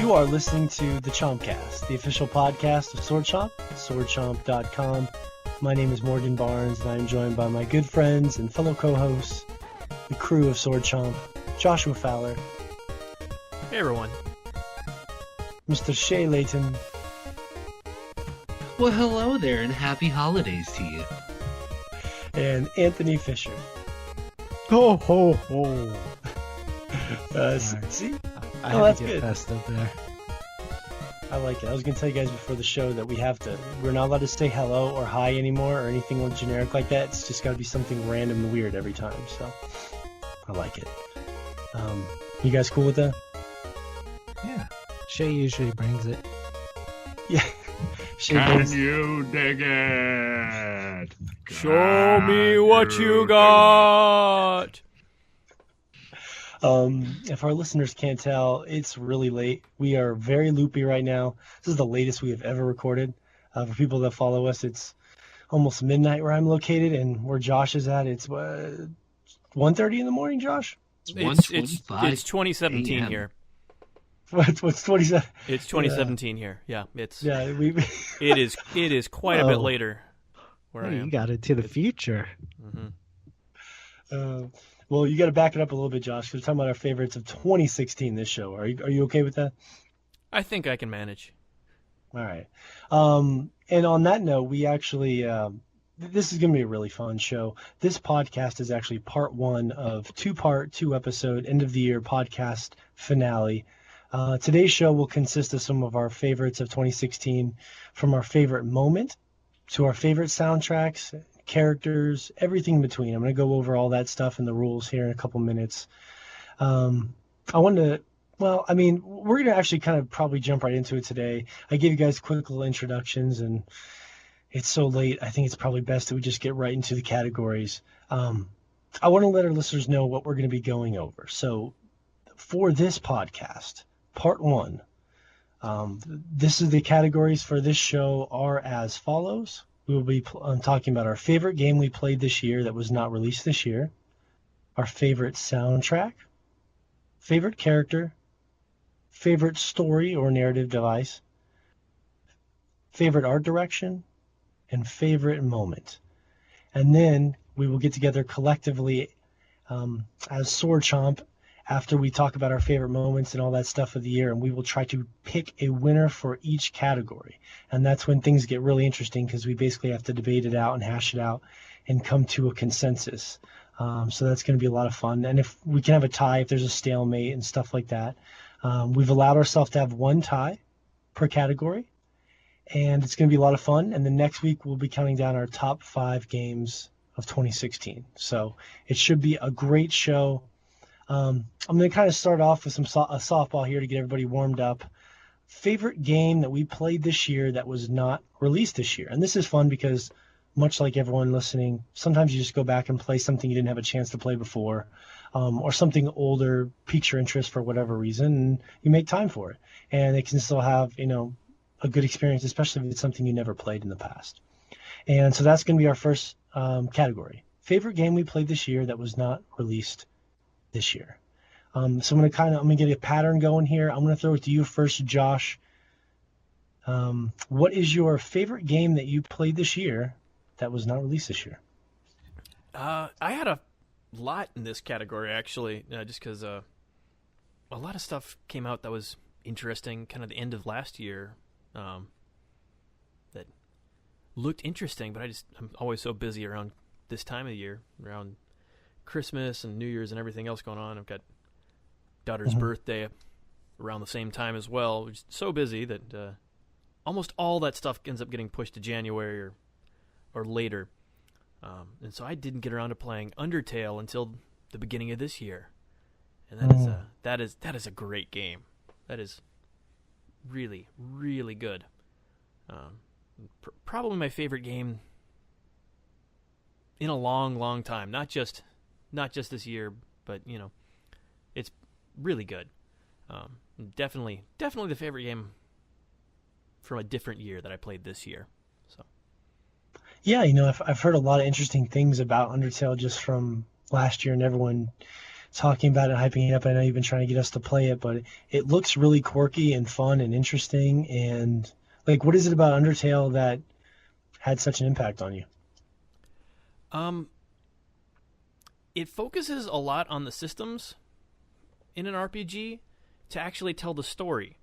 You are listening to the Chompcast, the official podcast of Sword Chomp, swordchomp.com. My name is Morgan Barnes, and I'm joined by my good friends and fellow co-hosts, the crew of Sword Chomp, Joshua Fowler. Hey, everyone. Mr. Shay Layton. Well, hello there, and happy holidays to you. And Anthony Fisher. Ho, ho, ho. See? I Oh, had that's to get good. festive there. I like it. I was going to tell you guys before the show that we're not allowed to say hello or hi anymore or anything generic like that. It's just got to be something random and weird every time. So I like it. You guys cool with that? Yeah. Shay usually brings it. Yeah. Shay Can brings- you dig it? Show me what you got. If our listeners can't tell, it's really late. We are very loopy right now. This is the latest we have ever recorded. For people that follow us, it's almost midnight where I'm located, and where Josh is at, it's 1:30 in the morning, Josh? It's 1:25 2017 a.m. here. What's 27? It's 2017 here. Yeah, it is quite a bit later where I Hey, am. you got it to the future. Mm-hmm. Well, you got to back it up a little bit, Josh, because we're talking about our favorites of 2016 this show. Are you okay with that? I think I can manage. All right. And on that note, we actually, this is going to be a really fun show. This podcast is actually part one of two-episode end of the year podcast finale. Today's show will consist of some of our favorites of 2016, from our favorite moment to our favorite soundtracks, characters, everything in between. I'm going to go over all that stuff and the rules here in a couple minutes. we're going to actually kind of probably jump right into it today. I gave you guys quick little introductions, and it's so late. I think it's probably best that we just get right into the categories. I want to let our listeners know what we're going to be going over. So for this podcast, part one, this is the categories for this show are as follows. We will be talking about our favorite game we played this year that was not released this year, our favorite soundtrack, favorite character, favorite story or narrative device, favorite art direction, and favorite moment. And then we will get together collectively as Sword Chomp after we talk about our favorite moments and all that stuff of the year, and we will try to pick a winner for each category. And that's when things get really interesting, because we basically have to debate it out and hash it out and come to a consensus. So that's going to be a lot of fun. And if we can have a tie, if there's a stalemate and stuff like that. We've allowed ourselves to have one tie per category, and it's going to be a lot of fun. And then next week we'll be counting down our top 5 games of 2016. So it should be a great show. I'm going to kind of start off with a softball here to get everybody warmed up. Favorite game that we played this year that was not released this year. And this is fun because, much like everyone listening, sometimes you just go back and play something you didn't have a chance to play before, or something older piques your interest for whatever reason, and you make time for it. And it can still have, a good experience, especially if it's something you never played in the past. And so that's going to be our first category. Favorite game we played this year that was not released this year. So I'm going to get a pattern going here. I'm going to throw it to you first, Josh. What is your favorite game that you played this year that was not released this year? I had a lot in this category, actually, just because a lot of stuff came out that was interesting, kind of the end of last year, that looked interesting, but I'm always so busy around this time of the year, around Christmas and New Year's and everything else going on. I've got daughter's birthday around the same time as well. We're just so busy that almost all that stuff ends up getting pushed to January or later. And so I didn't get around to playing Undertale until the beginning of this year. And that is a great game. That is really, really good. Probably my favorite game in a long, long time. Not just this year, but it's really good. Definitely the favorite game from a different year that I played this year. So. Yeah, I've heard a lot of interesting things about Undertale just from last year, and everyone talking about it, hyping it up. I know you've been trying to get us to play it, but it looks really quirky and fun and interesting. And like, what is it about Undertale that had such an impact on you? It focuses a lot on the systems in an RPG to actually tell the story,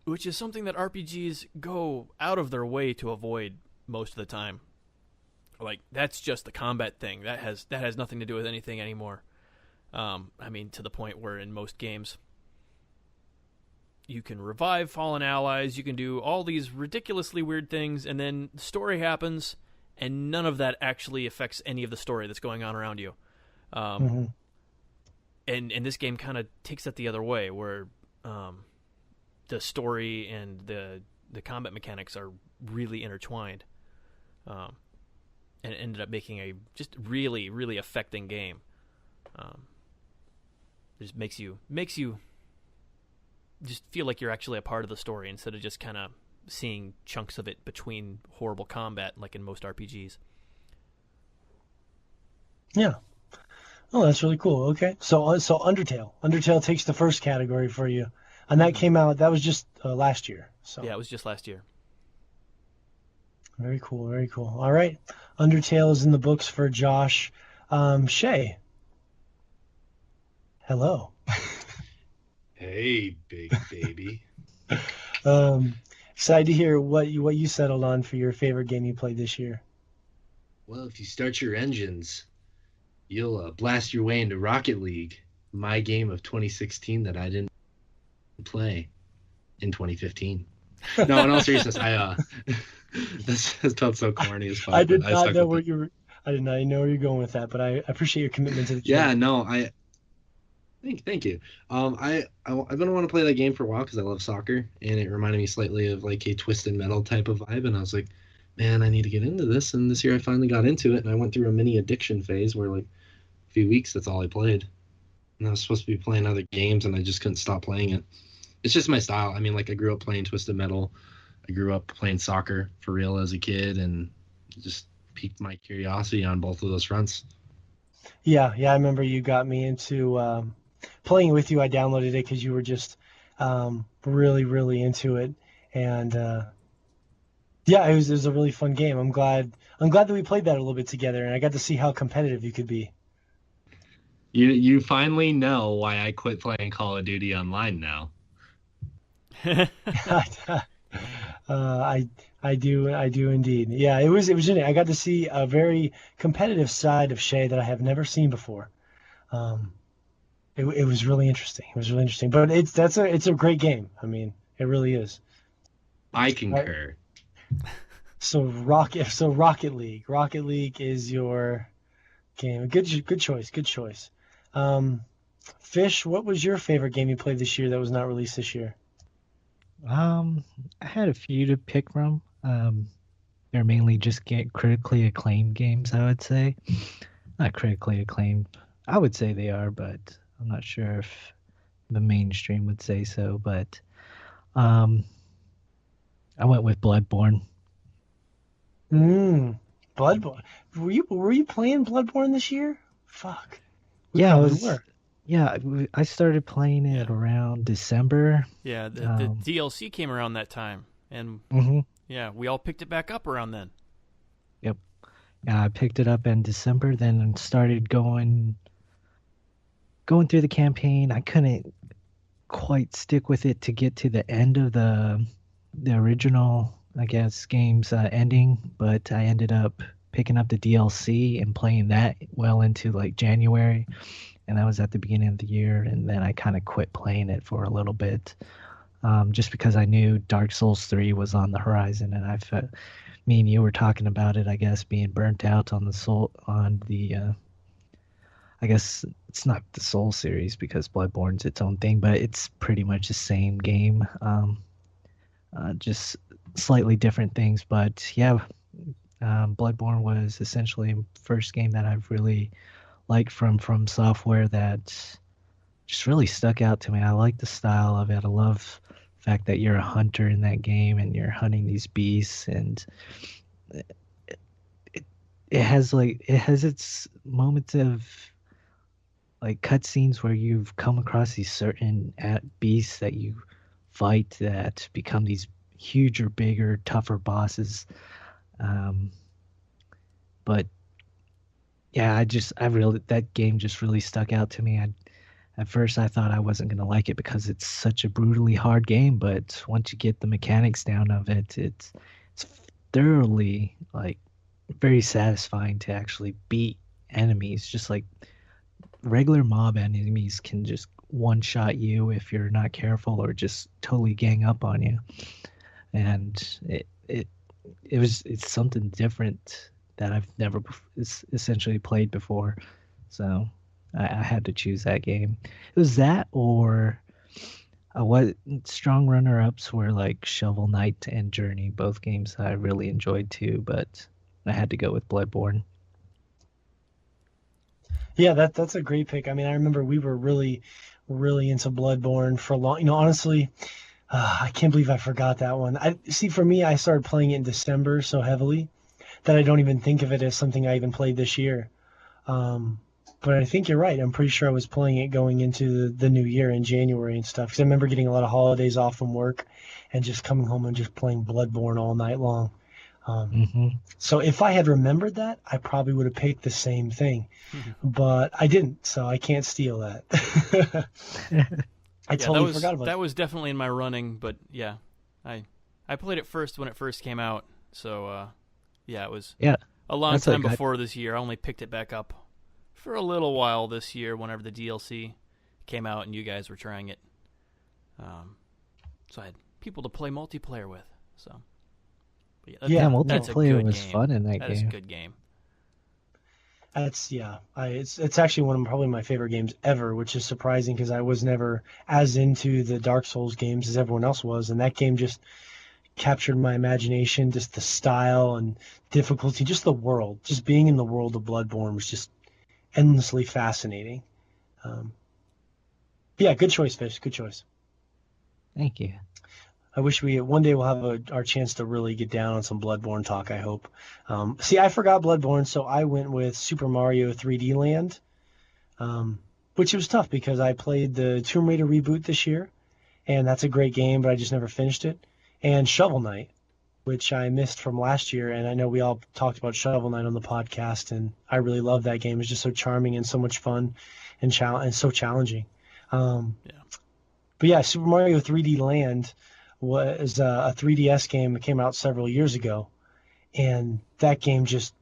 which is something that RPGs go out of their way to avoid most of the time. Like, that's just the combat thing. That has nothing to do with anything anymore. I mean, to the point where in most games, you can revive fallen allies, you can do all these ridiculously weird things, and then the story happens, and none of that actually affects any of the story that's going on around you. And this game kind of takes it the other way, where the story and the combat mechanics are really intertwined. And it ended up making a just really, really affecting game. It just makes you just feel like you're actually a part of the story instead of just kind of seeing chunks of it between horrible combat like in most RPGs. Yeah. Oh, that's really cool. Okay. So Undertale takes the first category for you. And that came out, that was just last year. So Yeah, it was just last year. Very cool, very cool. All right. Undertale is in the books for Josh. Shay. Hello. Hey, big baby. Excited to hear what you settled on for your favorite game you played this year. Well, if you start your engines, you'll blast your way into Rocket League, my game of 2016 that I didn't play in 2015. No, in all seriousness, this felt so corny as fuck. I did not know where you were going with that, but I appreciate your commitment to the game. Yeah, no, Thank you. I've been wanting to play that game for a while because I love soccer, and it reminded me slightly of like a Twisted Metal type of vibe, and I was like, man, I need to get into this. And this year I finally got into it, and I went through a mini addiction phase where like a few weeks that's all I played, and I was supposed to be playing other games, and I just couldn't stop playing it. It's just my style. I mean, like I grew up playing Twisted Metal, I grew up playing soccer for real as a kid, and it just piqued my curiosity on both of those fronts. Yeah, I remember you got me into playing with you. I downloaded it because you were just really, really into it, and yeah, it was a really fun game. I'm glad that we played that a little bit together, and I got to see how competitive you could be. You finally know why I quit playing Call of Duty Online now. I do indeed. Yeah, it was interesting. I got to see a very competitive side of Shay that I have never seen before. It was really interesting. But it's a great game. I mean, it really is. I concur. So Rocket League. Rocket League is your game. Good choice. Fish, what was your favorite game you played this year that was not released this year? I had a few to pick from. They're mainly just critically acclaimed games, I would say. Not critically acclaimed. I would say they are, but I'm not sure if the mainstream would say so. But I went with Bloodborne. Bloodborne. Were you playing Bloodborne this year? Fuck. Yeah, I started playing it around December. Yeah, the DLC came around that time, and yeah, we all picked it back up around then. Yep. Yeah, I picked it up in December, then started going through the campaign. I couldn't quite stick with it to get to the end of the original, I guess, game's ending, but I ended up picking up the DLC and playing that well into like January. And that was at the beginning of the year, and then I kind of quit playing it for a little bit, just because I knew Dark Souls 3 was on the horizon, and me and you were talking about it, I guess, being burnt out on I guess it's not the Soul series because Bloodborne's its own thing, but it's pretty much the same game, just slightly different things. But yeah, Bloodborne was essentially the first game that I've really liked from software that just really stuck out to me. I like the style of it. I love the fact that you're a hunter in that game and you're hunting these beasts, and it has its moments of like cutscenes where you've come across these certain beasts that you fight that become these huger, bigger, tougher bosses. Um, but yeah, I really that game just really stuck out to me. At first, I thought I wasn't gonna like it because it's such a brutally hard game, but once you get the mechanics down of it, it's thoroughly like very satisfying to actually beat enemies. Just like regular mob enemies can just one shot you if you're not careful or just totally gang up on you. And it's something different that I've never essentially played before. So I had to choose that game. It was that or what strong runner-ups were like Shovel Knight and Journey, both games I really enjoyed too, but I had to go with Bloodborne. Yeah, that's a great pick. I mean, I remember we were really, really into Bloodborne for a long. Honestly, I can't believe I forgot that one. I see. For me, I started playing it in December so heavily that I don't even think of it as something I even played this year. Um, but I think you're right. I'm pretty sure I was playing it going into the new year in January and stuff. Because I remember getting a lot of holidays off from work and just coming home and just playing Bloodborne all night long. Mm-hmm. So if I had remembered that, I probably would have picked the same thing. But I didn't, so I can't steal that. I totally forgot about that. Was definitely in my running, but yeah, I played it first when it first came out. So yeah, it was a long time before this year. I only picked it back up for a little while this year whenever the DLC came out and you guys were trying it. So I had people to play multiplayer with. So but yeah, that's multiplayer was game. fun in that game. That is a good game. It's actually one of probably my favorite games ever, which is surprising because I was never as into the Dark Souls games as everyone else was, and that game just captured my imagination. Just the style and difficulty, just the world, just being in the world of Bloodborne was just endlessly fascinating. Yeah, good choice, Fish. Good choice. Thank you. I wish one day we'll have our chance to really get down on some Bloodborne talk, I hope. See, I forgot Bloodborne, so I went with Super Mario 3D Land, which was tough because I played the Tomb Raider reboot this year, and that's a great game, but I just never finished it. And Shovel Knight, which I missed from last year, and I know we all talked about Shovel Knight on the podcast, and I really love that game. It's just so charming and so much fun and so challenging. But yeah, Super Mario 3D Land was a 3DS game that came out several years ago, and that game just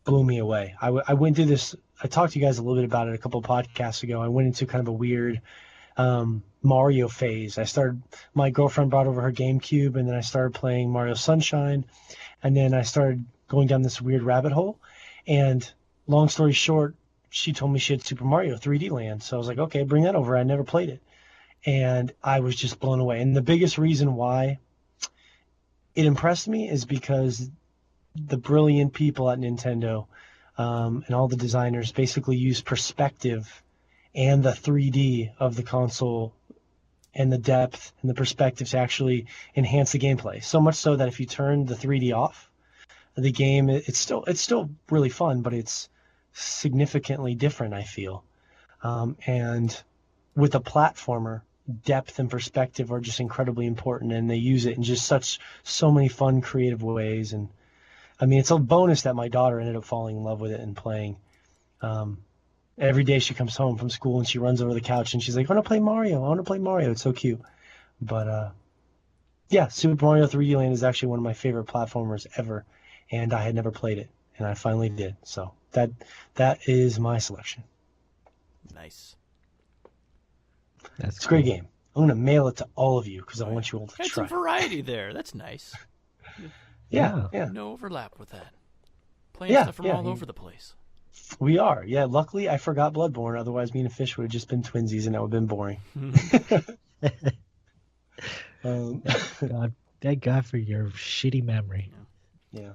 blew me away. I went through this. I talked to you guys a little bit about it a couple of podcasts ago. I went into kind of a weird Mario phase. My girlfriend brought over her GameCube, and then I started playing Mario Sunshine, and then I started going down this weird rabbit hole. And long story short, she told me she had Super Mario 3D Land, so I was like, okay, bring that over. I never played it. And I was just blown away. And the biggest reason why it impressed me is because the brilliant people at Nintendo and all the designers basically used perspective and the 3D of the console and the depth and the perspective to actually enhance the gameplay. So much so that if you turn the 3D off, the game it's still really fun, but it's significantly different, I feel. And with a platformer, depth and perspective are just incredibly important, and they use it in just so many fun, creative ways. And I mean, it's a bonus that my daughter ended up falling in love with it and playing. Every day she comes home from school and she runs over the couch and she's like, I want to play Mario. I want to play Mario. It's so cute. But yeah, Super Mario 3D Land is actually one of my favorite platformers ever, and I had never played it, and I finally did. So that is my selection. Nice. It's a great game. I'm going to mail it to all of you because I want you all to Had try. some variety there. That's nice. Yeah. No overlap with that. Playing stuff from all over the place. We are. Yeah, luckily I forgot Bloodborne. Otherwise, me and Fish would have just been twinsies and that would have been boring. Thank God for your shitty memory. Yeah,